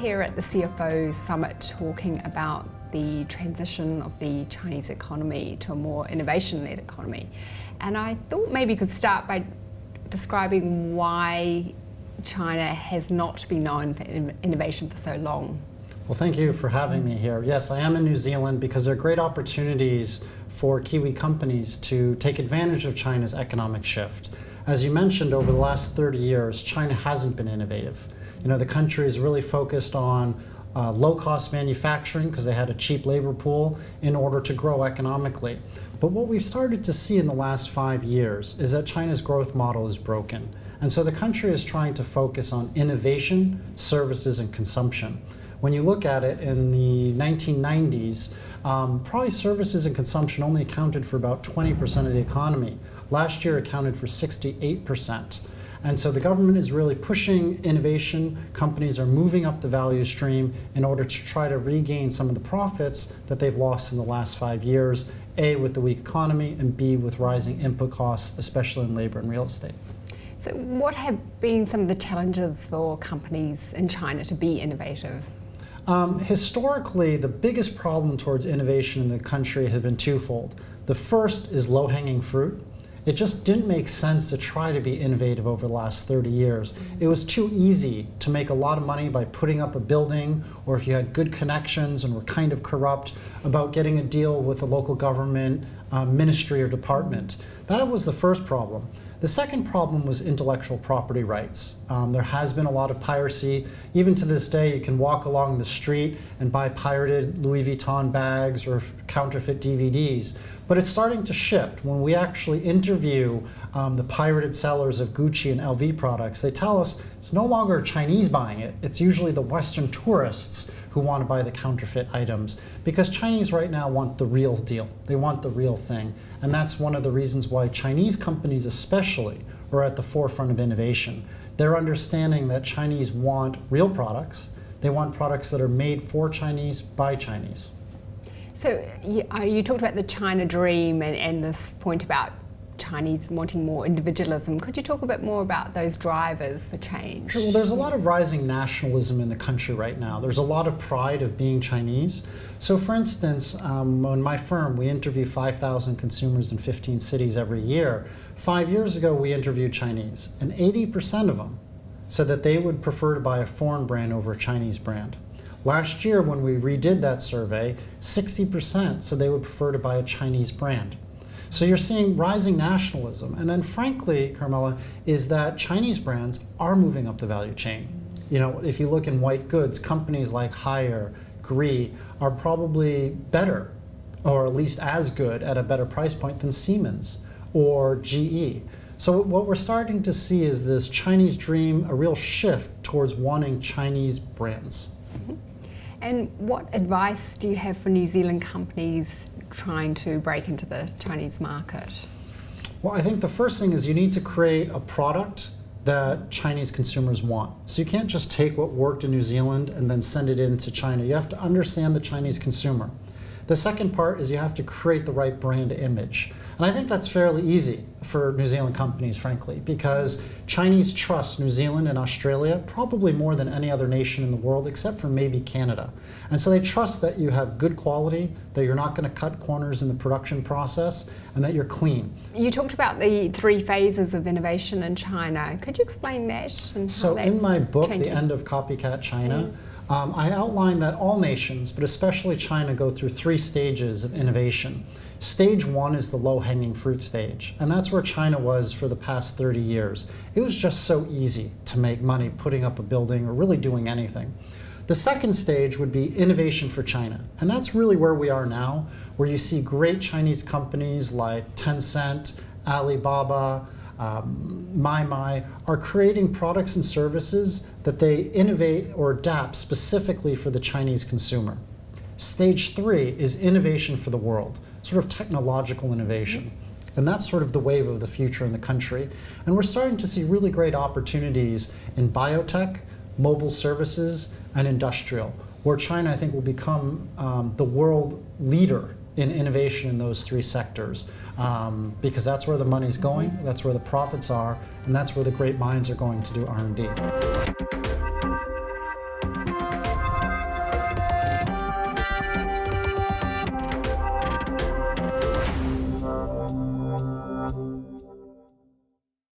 here at the CFO Summit talking about the transition of the Chinese economy to a more innovation-led economy. And I thought maybe you could start by describing why China has not been known for innovation for so long. Well, thank you for having me here. Yes, I am in New Zealand because there are great opportunities for Kiwi companies to take advantage of China's economic shift. As you mentioned, over the last 30 years, China hasn't been innovative. You know, the country is really focused on low-cost manufacturing because they had a cheap labor pool in order to grow economically. But what we've started to see in the last 5 years is that China's growth model is broken. And so the country is trying to focus on innovation, services, and consumption. When you look at it in the 1990s, probably services and consumption only accounted for about 20% of the economy. Last year accounted for 68%. And so the government is really pushing innovation. Companies are moving up the value stream in order to try to regain some of the profits that they've lost in the last 5 years, A, with the weak economy, and B, with rising input costs, especially in labor and real estate. So what have been some of the challenges for companies in China to be innovative? Historically, the biggest problem towards innovation in the country has been twofold. The first is low-hanging fruit. It just didn't make sense to try to be innovative over the last 30 years. It was too easy to make a lot of money by putting up a building, or if you had good connections and were kind of corrupt, about getting a deal with a local government ministry or department. That was the first problem. The second problem was intellectual property rights. There has been a lot of piracy. Even to this day, you can walk along the street and buy pirated Louis Vuitton bags or counterfeit DVDs. But it's starting to shift. When we actually interview the pirated sellers of Gucci and LV products, they tell us it's no longer Chinese buying it. It's usually the Western tourists who want to buy the counterfeit items, because Chinese right now want the real deal. They want the real thing. And that's one of the reasons why Chinese companies especially are at the forefront of innovation. They're understanding that Chinese want real products. They want products that are made for Chinese by Chinese. So you talked about the China dream and this point about Chinese wanting more individualism. Could you talk a bit more about those drivers for change? Well, there's a lot of rising nationalism in the country right now. There's a lot of pride of being Chinese. So for instance, in my firm, we interview 5,000 consumers in 15 cities every year. 5 years ago, we interviewed Chinese, and 80% of them said that they would prefer to buy a foreign brand over a Chinese brand. Last year, when we redid that survey, 60% said they would prefer to buy a Chinese brand. So you're seeing rising nationalism. And then frankly, Carmela, is that Chinese brands are moving up the value chain. You know, if you look in white goods, companies like Haier, Gree are probably better, or at least as good at a better price point than Siemens or GE. So what we're starting to see is this Chinese dream, a real shift towards wanting Chinese brands. Mm-hmm. And what advice do you have for New Zealand companies trying to break into the Chinese market? Well, I think the first thing is you need to create a product that Chinese consumers want. So you can't just take what worked in New Zealand and then send it into China. You have to understand the Chinese consumer. The second part is you have to create the right brand image. And I think that's fairly easy for New Zealand companies, frankly, because Chinese trust New Zealand and Australia probably more than any other nation in the world, except for maybe Canada. And so they trust that you have good quality, that you're not going to cut corners in the production process, and that you're clean. You talked about the 3 phases of innovation in China. Could you explain that? And so in my book, changing? The End of Copycat China, I outline that all nations, but especially China, go through 3 stages of innovation. Stage 1 is the low-hanging fruit stage, and that's where China was for the past 30 years. It was just so easy to make money putting up a building or really doing anything. The second stage would be innovation for China, and that's really where we are now, where you see great Chinese companies like Tencent, Alibaba, My are creating products and services that they innovate or adapt specifically for the Chinese consumer. Stage 3 is innovation for the world, sort of technological innovation. And that's sort of the wave of the future in the country. And we're starting to see really great opportunities in biotech, mobile services, and industrial, where China, I think, will become the world leader in innovation in those 3 sectors, because that's where the money's going, that's where the profits are, and that's where the great minds are going to do R&D.